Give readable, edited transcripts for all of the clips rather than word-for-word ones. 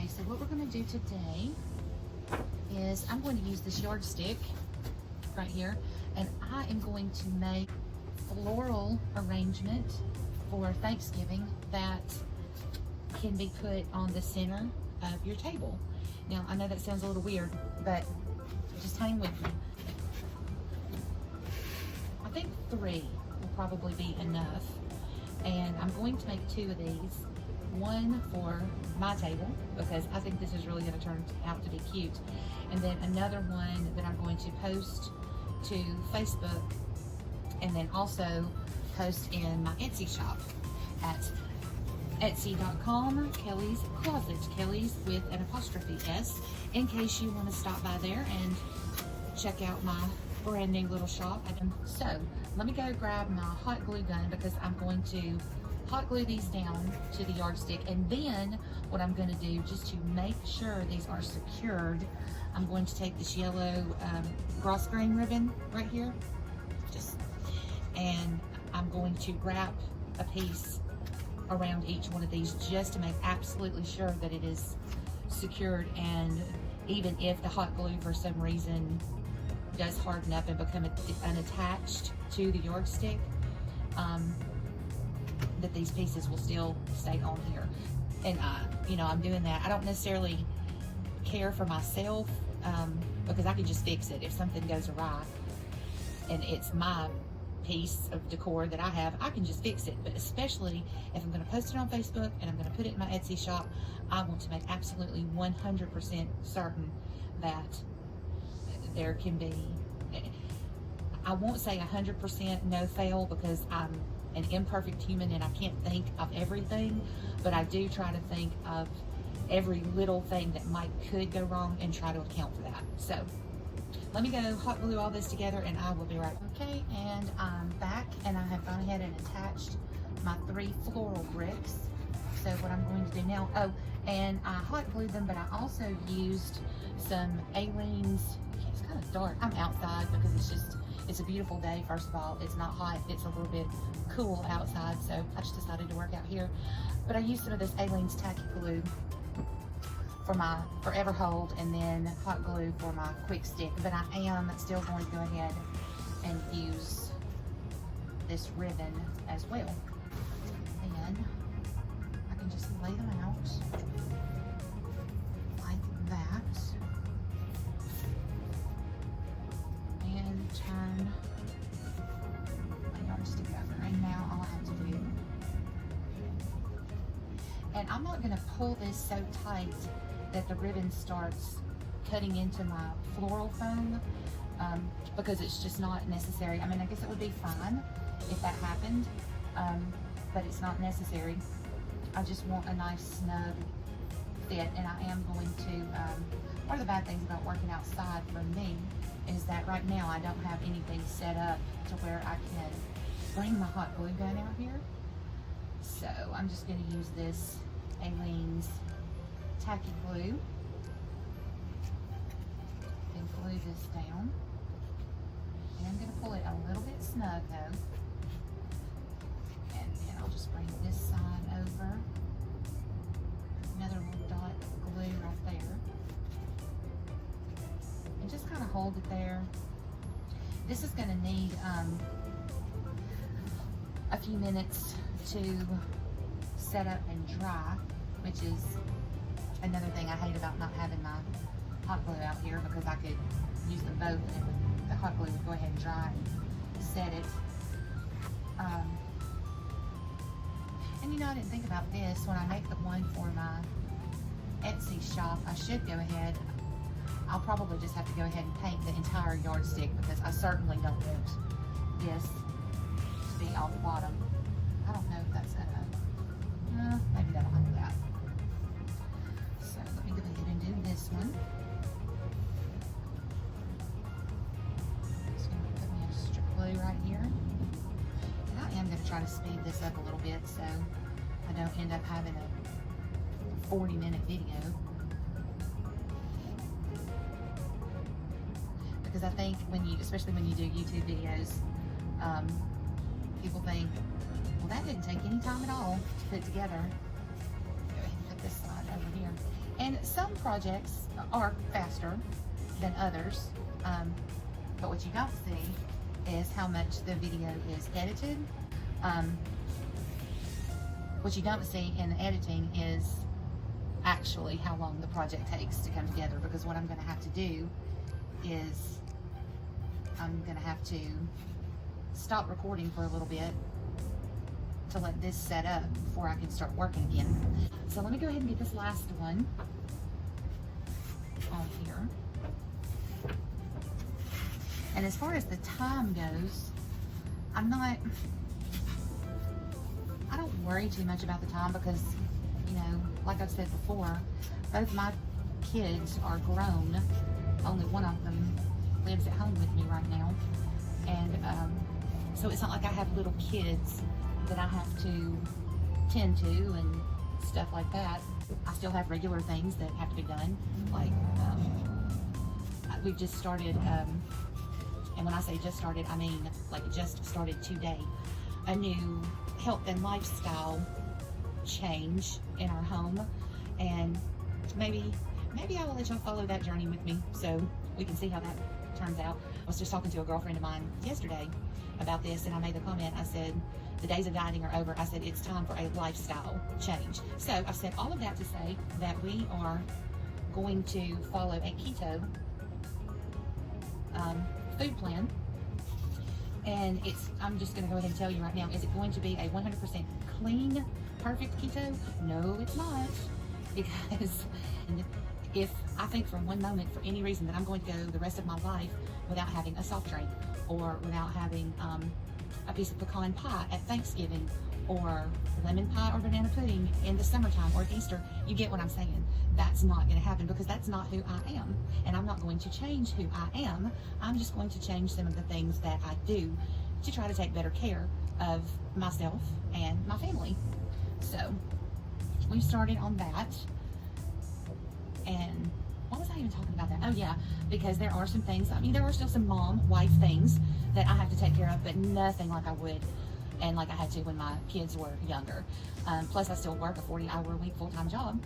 Okay, so what we're going to do today is I'm going to use this yardstick right here, and I am going to make floral arrangement for Thanksgiving that can be put on the center of your table. Now, I know that sounds a little weird, but just hang with me. I think 3 will probably be enough, and I'm going to make 2 of these. One for my table, because I think this is really going to turn out to be cute, and then another one that I'm going to post to Facebook, and then also post in my Etsy shop at etsy.com, Kelly's Closet, Kelly's with an apostrophe S, in case you want to stop by there and check out my brand new little shop. So let me go grab my hot glue gun, because I'm going to hot glue these down to the yardstick, and then what I'm going to do, just to make sure these are secured, I'm going to take this yellow cross grain ribbon right here, and I'm going to wrap a piece around each one of these, just to make absolutely sure that it is secured, and even if the hot glue for some reason does harden up and become unattached to the yardstick, that these pieces will still stay on here. And you know, I'm doing that. I don't necessarily care for myself, because I can just fix it if something goes awry, and it's my piece of decor that I have, I can just fix it. But especially if I'm going to post it on Facebook and I'm going to put it in my Etsy shop, I want to make absolutely 100% certain that there can be, I won't say 100% no fail, because I'm an imperfect human and I can't think of everything, but I do try to think of every little thing that could go wrong and try to account for that. So let me go hot glue all this together, and I will be right back. Okay, and I'm back, and I have gone ahead and attached my 3 floral bricks. So what I'm going to do now, oh, and I hot glued them, but I also used some Aleene's, it's kind of dark, I'm outside because it's a beautiful day. First of all, it's not hot, it's a little bit cool outside, so I just decided to work out here. But I used some of this Aleene's tacky glue for my Forever Hold, and then hot glue for my quick stick. But I am still going to go ahead and use this ribbon as well. And I can just lay them out like that, and turn my yardstick over. And now all I have to do, and I'm not going to pull this so tight that the ribbon starts cutting into my floral foam, because it's just not necessary. I mean, I guess it would be fine if that happened, but it's not necessary. I just want a nice snug fit, and I am going to, one of the bad things about working outside for me is that right now I don't have anything set up to where I can bring my hot glue gun out here. So I'm just going to use this Aleene's tacky glue and glue this down. And I'm going to pull it a little bit snug though. And then I'll just bring this side over. Another little dot of glue right there. And just kind of hold it there. This is going to need a few minutes to set up and dry, which is another thing I hate about not having my hot glue out here, because I could use them both, and the hot glue would go ahead and dry and set it. And you know, I didn't think about this. When I make the one for my Etsy shop, I should go ahead, I'll probably just have to go ahead and paint the entire yardstick, because I certainly don't want this to be off the bottom. I don't know if that's maybe that'll handle that. So let me go ahead and do this one. Just going to put me a strip glue right here. And I am going to try to speed this up a little bit so I don't end up having a 40-minute video. Because I think especially when you do YouTube videos, people think, well, that didn't take any time at all to put together. Go ahead and put this side over here. And some projects are faster than others, but what you don't see is how much the video is edited. What you don't see in the editing is actually how long the project takes to come together, because what I'm going to have to do is I'm going to have to stop recording for a little bit to let this set up before I can start working again. So let me go ahead and get this last one on here. And as far as the time goes, I don't worry too much about the time because, you know, like I've said before, both my kids are grown. Only one of them lives at home with me right now. And so it's not like I have little kids that I have to tend to and stuff like that. I still have regular things that have to be done. Like, we've just started, and when I say just started, I mean like just started today, a new health and lifestyle change in our home. And maybe I will let y'all follow that journey with me so we can see how that turns out. I was just talking to a girlfriend of mine yesterday about this, and I made the comment, I said, the days of dieting are over. I said, it's time for a lifestyle change. So I said all of that to say that we are going to follow a keto food plan. And I'm just going to go ahead and tell you right now, is it going to be a 100% clean, perfect keto? No, it's not. Because if I think for one moment, for any reason, that I'm going to go the rest of my life without having a soft drink, or without having a piece of pecan pie at Thanksgiving, or lemon pie or banana pudding in the summertime or at Easter, you get what I'm saying. That's not going to happen, because that's not who I am. And I'm not going to change who I am. I'm just going to change some of the things that I do to try to take better care of myself and my family. So we started on that. And what was I even talking about that? Oh yeah, because there are some things, I mean, there are still some wife things that I have to take care of, but nothing like I would and like I had to when my kids were younger. Plus I still work a 40-hour-a-week full-time job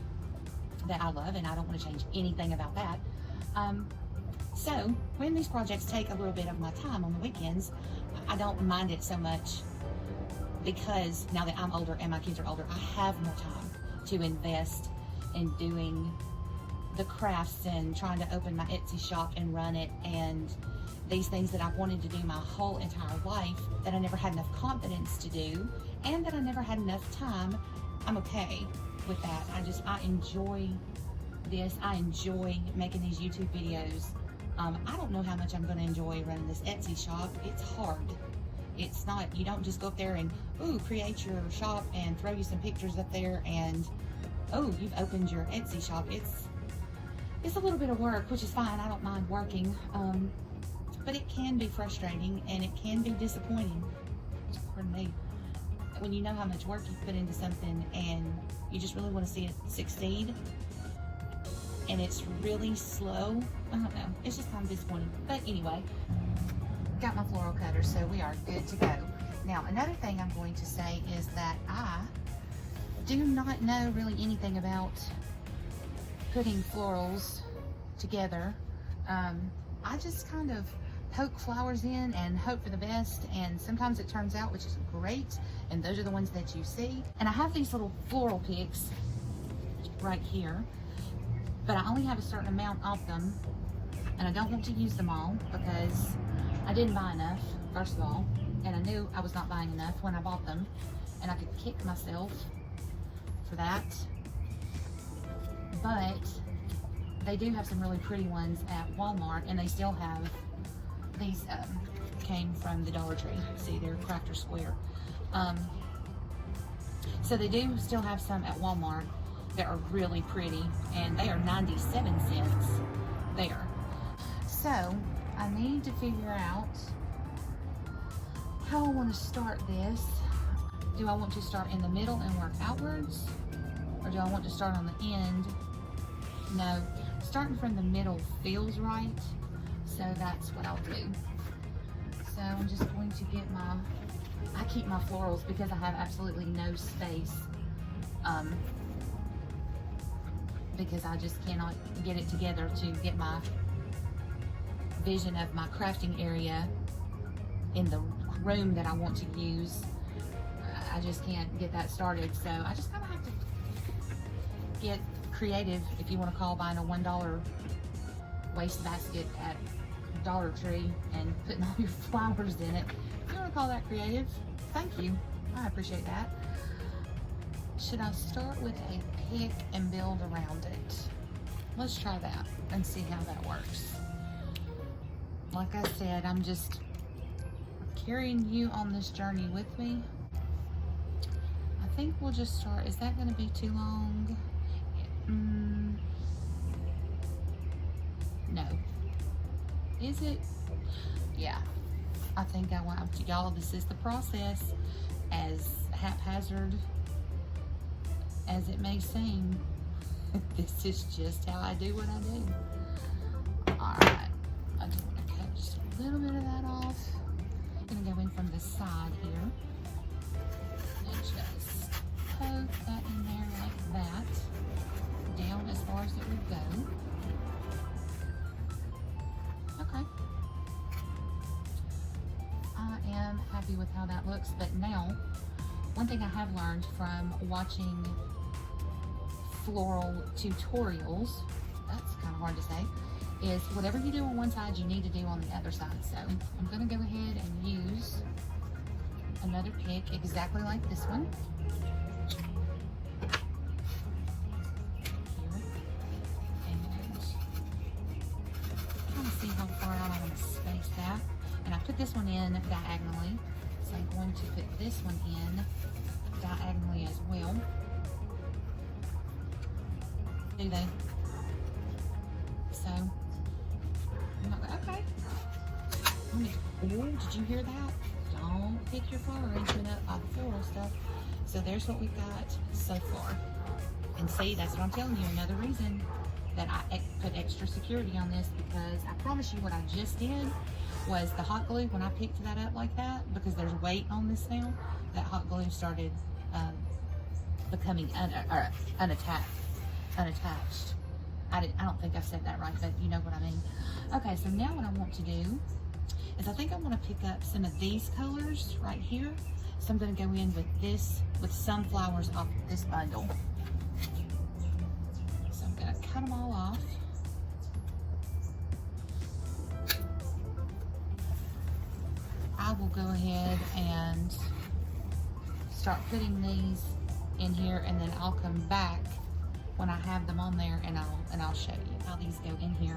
that I love, and I don't want to change anything about that. So when these projects take a little bit of my time on the weekends, I don't mind it so much, because now that I'm older and my kids are older, I have more time to invest in doing the crafts and trying to open my Etsy shop and run it, and these things that I've wanted to do my whole entire life that I never had enough confidence to do, and that I never had enough time. I'm okay with that. I enjoy this. I enjoy making these YouTube videos. I don't know how much I'm going to enjoy running this Etsy shop. It's hard. It's not, you don't just go up there and, ooh, create your shop and throw you some pictures up there and, oh, you've opened your Etsy shop. It's a little bit of work, which is fine. I don't mind working. But it can be frustrating and it can be disappointing. Pardon me. When you know how much work you put into something and you just really want to see it succeed, and it's really slow, I don't know. It's just kind of disappointing. But anyway, got my floral cutter, so we are good to go. Now, another thing I'm going to say is that I do not know really anything about putting florals together. I just kind of poke flowers in and hope for the best, and sometimes it turns out, which is great, and those are the ones that you see. And I have these little floral picks right here, but I only have a certain amount of them, and I don't want to use them all because I didn't buy enough, first of all, and I knew I was not buying enough when I bought them, and I could kick myself for that. But they do have some really pretty ones at Walmart, and they still have these came from the Dollar Tree. See, they're Crafter Square. So they do still have some at Walmart that are really pretty, and they are 97 cents there. So I need to figure out how I want to start this. Do I want to start in the middle and work outwards, or do I want to start on the end? No, starting from the middle feels right, so that's what I'll do. So I'm just going to get I keep my florals because I have absolutely no space because I just cannot get it together to get my vision of my crafting area in the room that I want to use. I just can't get that started, so I just kind of have to get creative, if you want to call buying a $1 waste basket at Dollar Tree and putting all your flowers in it. If you want to call that creative, thank you. I appreciate that. Should I start with a pick and build around it? Let's try that and see how that works. Like I said, I'm just carrying you on this journey with me. I think we'll just start. Is that going to be too long? No. Is it? Yeah. I think I want to, y'all, this is the process. As haphazard as it may seem, this is just how I do what I do. Alright. I just want to cut just a little bit of that off. I'm going to go in from the side here. And just poke that in there like that. Down as far as it would go. Okay. I am happy with how that looks, but now, one thing I have learned from watching floral tutorials, that's kind of hard to say, is whatever you do on one side, you need to do on the other side. So I'm going to go ahead and use another pick exactly like this one. See how far out I'm going to space that. And I put this one in diagonally, so I'm going to put this one in diagonally as well. Do they? So, I'm not going, okay. Oh, did you hear that? Don't pick your flower arrangement up by the floral stuff. So there's what we've got so far. And see, that's what I'm telling you, another reason that I put extra security on this, because I promise you what I just did was the hot glue, when I picked that up like that, because there's weight on this now, that hot glue started becoming unattached. I don't think I said that right, but you know what I mean. Okay, so now what I want to do is I think I want to pick up some of these colors right here. So I'm going to go in with this, with some flowers off this bundle. Cut them all off. I will go ahead and start putting these in here, and then I'll come back when I have them on there, and I'll show you how these go in here.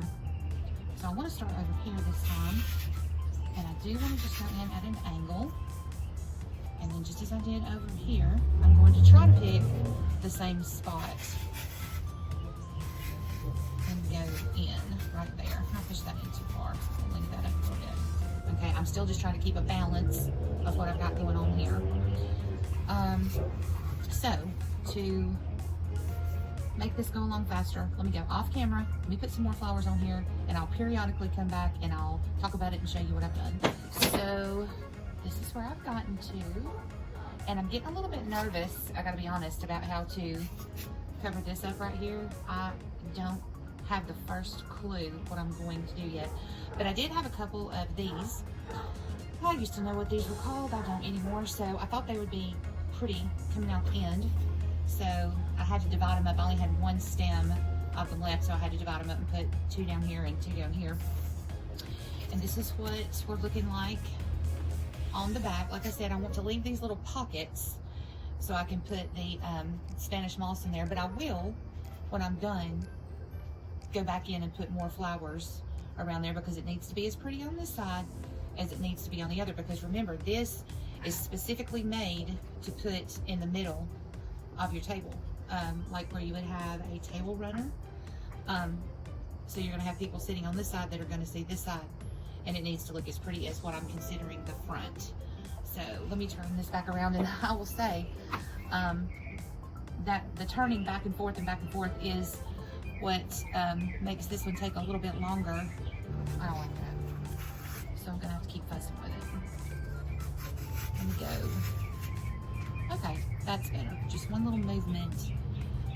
So I want to start over here this time, and I do want to just go in at an angle, and then just as I did over here, I'm going to try to pick the same spot. Go in right there. I pushed that in too far, so I'll leave that up a little bit. Okay, I'm still just trying to keep a balance of what I've got going on here. So to make this go along faster, let me go off camera, let me put some more flowers on here, and I'll periodically come back and I'll talk about it and show you what I've done. So this is where I've gotten to, and I'm getting a little bit nervous, I gotta be honest, about how to cover this up right here. I don't have the first clue what I'm going to do yet, but I did have a couple of these. I used to know what these were called, I don't anymore, so I thought they would be pretty coming out the end, so I had to divide them up. I only had one stem of them left, so I had to divide them up and put two down here and two down here. And this is what we're looking like on the back. Like I said, I want to leave these little pockets so I can put the Spanish moss in there, but I will, when I'm done, go back in and put more flowers around there, because it needs to be as pretty on this side as it needs to be on the other, because remember, this is specifically made to put in the middle of your table, like where you would have a table runner. So you're going to have people sitting on this side that are going to see this side, and it needs to look as pretty as what I'm considering the front. So let me turn this back around, and I will say that the turning back and forth is what makes this one take a little bit longer. I don't like that, so I'm gonna have to keep fussing with it. Let me go. Okay, that's better. Just one little movement,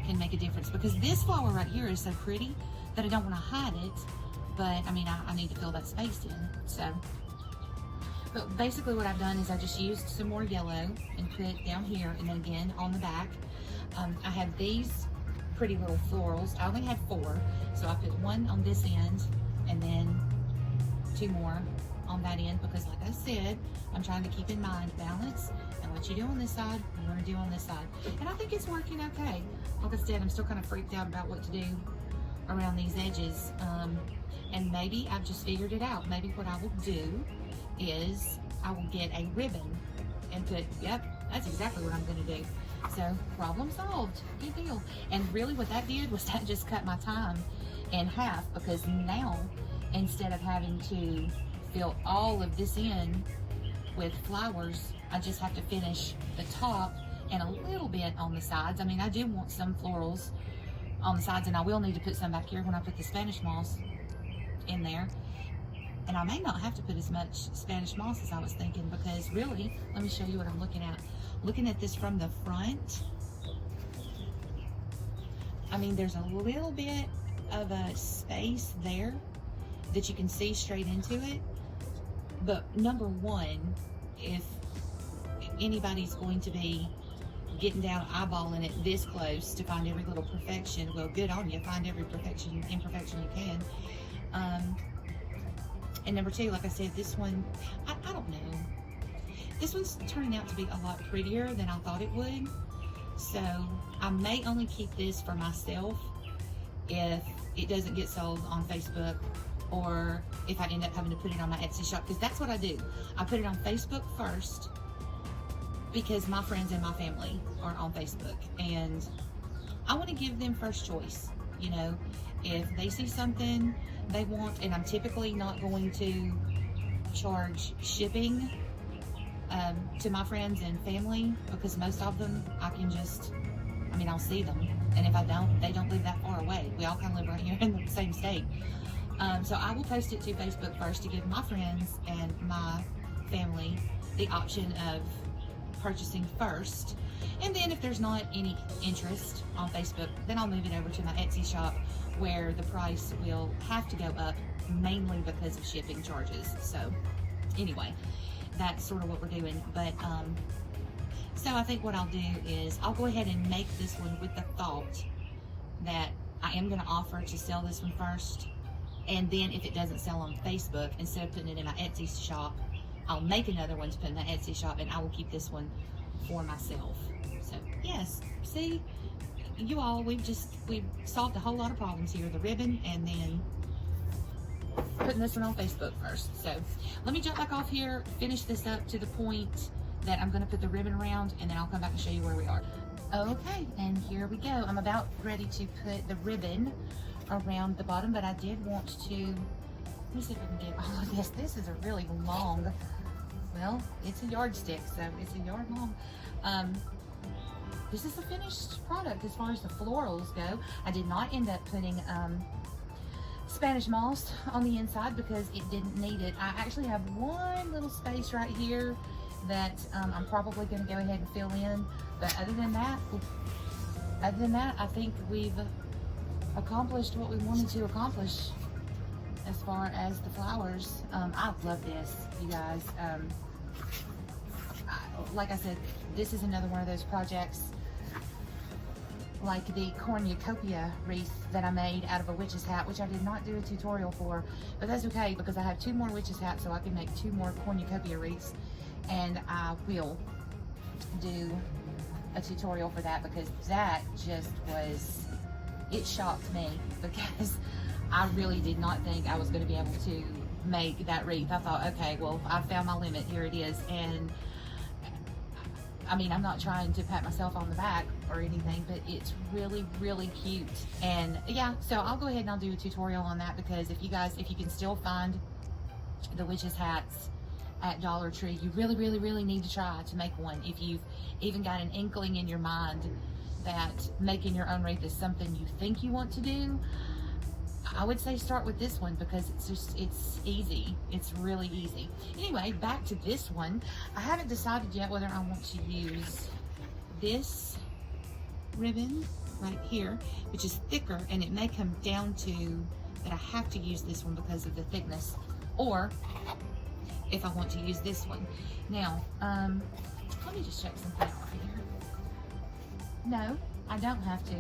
can make a difference, because this flower right here is so pretty that I don't want to hide it, but I mean, I need to fill that space in. So, but basically what I've done is I just used some more yellow and put down here, and then again on the back. I have these pretty little florals. I only had 4, so I put 1 on this end and then 2 more on that end, because like I said, I'm trying to keep in mind balance, and what you do on this side, you want to do on this side. And I think it's working okay. Like I said, I'm still kind of freaked out about what to do around these edges. And maybe I've just figured it out. Maybe what I will do is I will get a ribbon and put, yep, that's exactly what I'm going to do. So problem solved, good deal. And really what that did was that just cut my time in half, because now instead of having to fill all of this in with flowers, I just have to finish the top and a little bit on the sides. I mean, I do want some florals on the sides, and I will need to put some back here when I put the Spanish moss in there. And I may not have to put as much Spanish moss as I was thinking, because really, let me show you what I'm looking at. Looking at this from the front, I mean, there's a little bit of a space there that you can see straight into it. But number one, if anybody's going to be getting down eyeballing it this close to find every little perfection, well, good on you, find every imperfection you can. And number 2, like I said, this one, I don't know. This one's turning out to be a lot prettier than I thought it would. So I may only keep this for myself if it doesn't get sold on Facebook, or if I end up having to put it on my Etsy shop, because that's what I do. I put it on Facebook first, because my friends and my family are on Facebook, and I want to give them first choice. You know, if they see something they want, and I'm typically not going to charge shipping to my friends and family, because most of them I can just, I mean, I'll see them, and if I don't, they don't live that far away. We all kind of live right here in the same state. So I will post it to Facebook first to give my friends and my family the option of purchasing first. And then if there's not any interest on Facebook, then I'll move it over to my Etsy shop, where the price will have to go up, mainly because of shipping charges. So anyway, that's sort of what we're doing. But so I think what I'll do is I'll go ahead and make this one with the thought that I am going to offer to sell this one first. And then if it doesn't sell on Facebook, instead of putting it in my Etsy shop, I'll make another one to put in my Etsy shop, and I will keep this one for myself. So yes, see, you all, we've solved a whole lot of problems here. The ribbon, and then putting this one on Facebook first. So let me jump back off here, finish this up to the point that I'm going to put the ribbon around, and then I'll come back and show you where we are. Okay, and here we go. I'm about ready to put the ribbon around the bottom, but I did want to, let me see if I can get all of this. This is a really long, well, it's a yardstick, so it's a yard long. This is the finished product as far as the florals go. I did not end up putting Spanish moss on the inside because it didn't need it. I actually have one little space right here that I'm probably going to go ahead and fill in, but other than that, I think we've accomplished what we wanted to accomplish as far as the flowers. I love this, you guys. Like I said, this is another one of those projects like the cornucopia wreath that I made out of a witch's hat, which I did not do a tutorial for, but that's okay because I have 2 more witch's hats, so I can make 2 more cornucopia wreaths, and I will do a tutorial for that, because that just was, it shocked me, because I really did not think I was going to be able to make that wreath. I thought, okay, well, I found my limit, here it is. And I mean, I'm not trying to pat myself on the back or anything, but it's really, really cute. And yeah, so I'll go ahead and I'll do a tutorial on that, because if you can still find the witch's hats at Dollar Tree, you really, really, really need to try to make one. If you've even got an inkling in your mind that making your own wreath is something you think you want to do, I would say start with this one, because it's easy. It's really easy. Anyway, back to this one. I haven't decided yet whether I want to use this ribbon right here, which is thicker, and it may come down to that I have to use this one because of the thickness, or if I want to use this one. Now, let me just check something out here. No, I don't have to.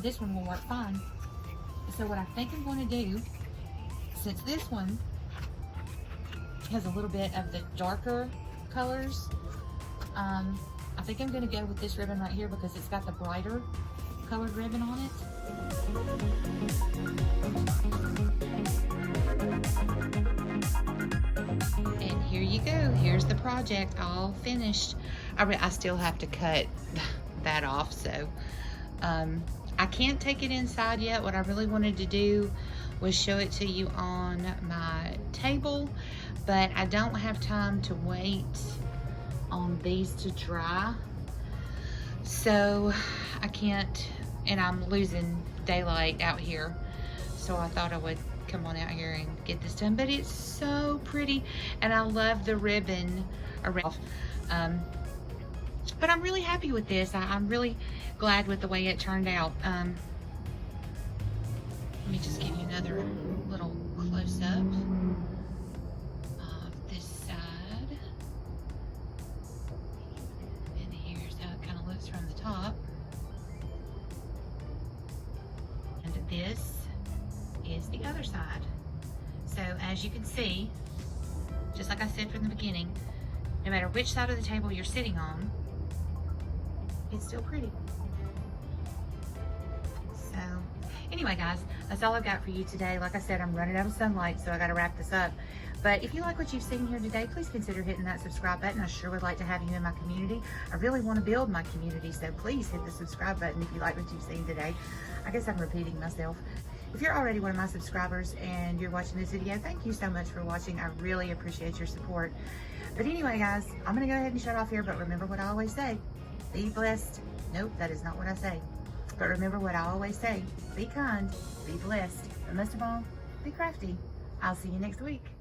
This one will work fine. So what I think I'm going to do, since this one has a little bit of the darker colors, I think I'm going to go with this ribbon right here because it's got the brighter colored ribbon on it. And here you go. Here's the project all finished. I still have to cut that off, so I can't take it inside yet. What I really wanted to do was show it to you on my table, but I don't have time to wait on these to dry, so I can't, and I'm losing daylight out here, so I thought I would come on out here and get this done. But it's so pretty, and I love the ribbon around. But I'm really happy with this. I'm really glad with the way it turned out. Let me just give you another little close-up of this side. And here's how it kind of looks from the top. And this is the other side. So as you can see, just like I said from the beginning, no matter which side of the table you're sitting on, it's still pretty. So anyway, guys, that's all I've got for you today. Like I said, I'm running out of sunlight, so I got to wrap this up. But if you like what you've seen here today, please consider hitting that subscribe button. I sure would like to have you in my community. I really want to build my community, so please hit the subscribe button if you like what you've seen today. I guess I'm repeating myself. If you're already one of my subscribers and you're watching this video, thank you so much for watching. I really appreciate your support. But anyway, guys, I'm going to go ahead and shut off here, but remember what I always say. Be blessed. Nope, that is not what I say. But remember what I always say. Be kind, be blessed, but most of all, be crafty. I'll see you next week.